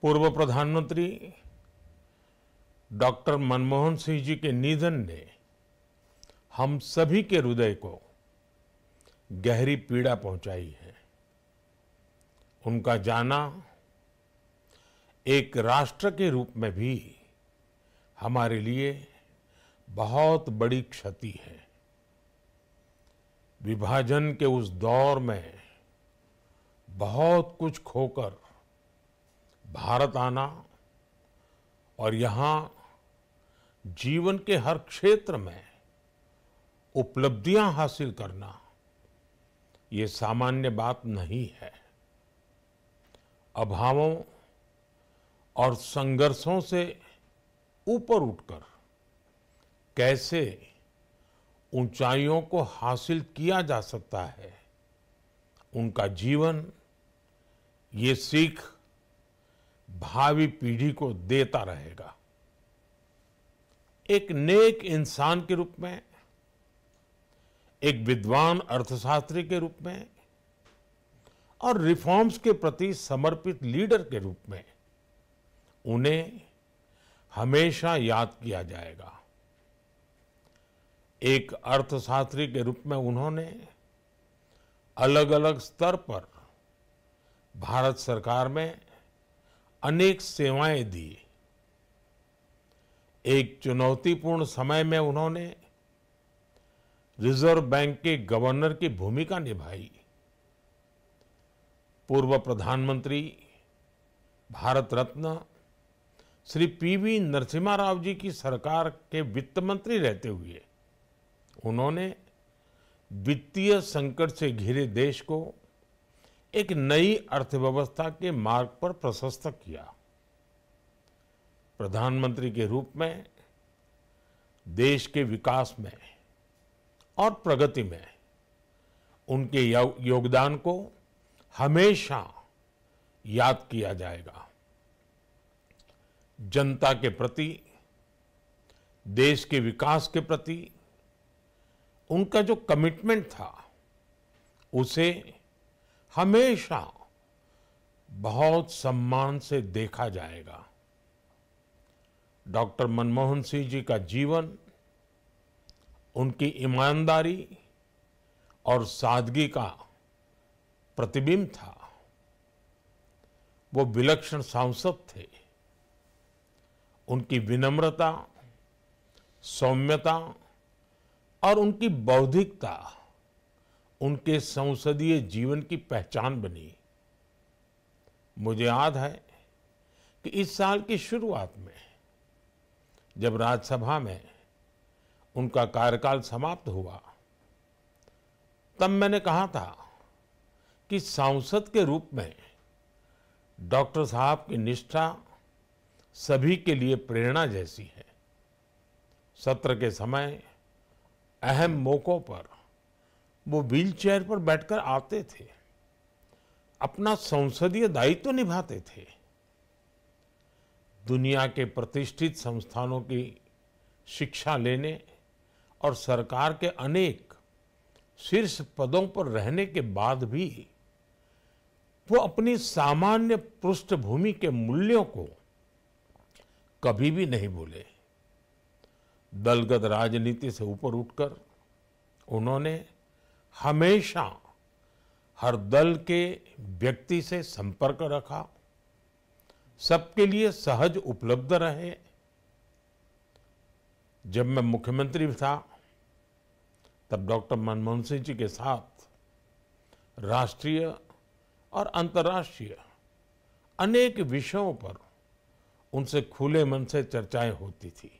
पूर्व प्रधानमंत्री डॉक्टर मनमोहन सिंह जी के निधन ने हम सभी के हृदय को गहरी पीड़ा पहुंचाई है। उनका जाना एक राष्ट्र के रूप में भी हमारे लिए बहुत बड़ी क्षति है। विभाजन के उस दौर में बहुत कुछ खोकर भारत आना और यहाँ जीवन के हर क्षेत्र में उपलब्धियां हासिल करना ये सामान्य बात नहीं है। अभावों और संघर्षों से ऊपर उठकर कैसे ऊंचाइयों को हासिल किया जा सकता है, उनका जीवन ये सीख भावी पीढ़ी को देता रहेगा। एक नेक इंसान के रूप में, एक विद्वान अर्थशास्त्री के रूप में और रिफॉर्म्स के प्रति समर्पित लीडर के रूप में उन्हें हमेशा याद किया जाएगा। एक अर्थशास्त्री के रूप में उन्होंने अलग अलग स्तर पर भारत सरकार में अनेक सेवाएं दी। एक चुनौतीपूर्ण समय में उन्होंने रिजर्व बैंक के गवर्नर की भूमिका निभाई। पूर्व प्रधानमंत्री भारत रत्न श्री पीवी नरसिम्हा राव जी की सरकार के वित्त मंत्री रहते हुए उन्होंने वित्तीय संकट से घिरे देश को एक नई अर्थव्यवस्था के मार्ग पर प्रशस्त किया। प्रधानमंत्री के रूप में देश के विकास में और प्रगति में उनके योगदान को हमेशा याद किया जाएगा। जनता के प्रति, देश के विकास के प्रति उनका जो कमिटमेंट था उसे हमेशा बहुत सम्मान से देखा जाएगा। डॉक्टर मनमोहन सिंह जी का जीवन उनकी ईमानदारी और सादगी का प्रतिबिंब था। वो विलक्षण सांसद थे। उनकी विनम्रता, सौम्यता और उनकी बौद्धिकता उनके संसदीय जीवन की पहचान बनी। मुझे याद है कि इस साल की शुरुआत में जब राज्यसभा में उनका कार्यकाल समाप्त हुआ, तब मैंने कहा था कि सांसद के रूप में डॉक्टर साहब की निष्ठा सभी के लिए प्रेरणा जैसी है। सत्र के समय अहम मौकों पर वो व्हीलचेयर पर बैठकर आते थे, अपना संसदीय दायित्व निभाते थे। दुनिया के प्रतिष्ठित संस्थानों की शिक्षा लेने और सरकार के अनेक शीर्ष पदों पर रहने के बाद भी वो अपनी सामान्य पृष्ठभूमि के मूल्यों को कभी भी नहीं भूले। दलगत राजनीति से ऊपर उठकर उन्होंने हमेशा हर दल के व्यक्ति से संपर्क रखा, सबके लिए सहज उपलब्ध रहे। जब मैं मुख्यमंत्री था तब डॉक्टर मनमोहन सिंह जी के साथ राष्ट्रीय और अंतर्राष्ट्रीय अनेक विषयों पर उनसे खुले मन से चर्चाएं होती थी।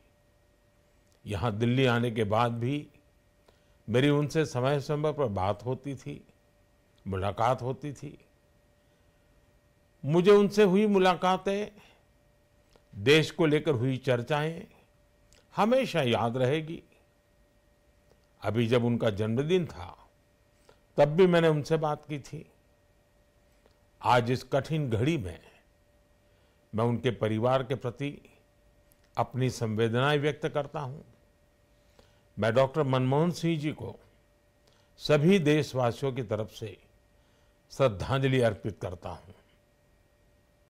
यहाँ दिल्ली आने के बाद भी मेरी उनसे समय समय पर बात होती थी, मुलाकात होती थी। मुझे उनसे हुई मुलाकातें, देश को लेकर हुई चर्चाएं हमेशा याद रहेगी। अभी जब उनका जन्मदिन था तब भी मैंने उनसे बात की थी। आज इस कठिन घड़ी में मैं उनके परिवार के प्रति अपनी संवेदनाएं व्यक्त करता हूं। मैं डॉक्टर मनमोहन सिंह जी को सभी देशवासियों की तरफ से श्रद्धांजलि अर्पित करता हूं।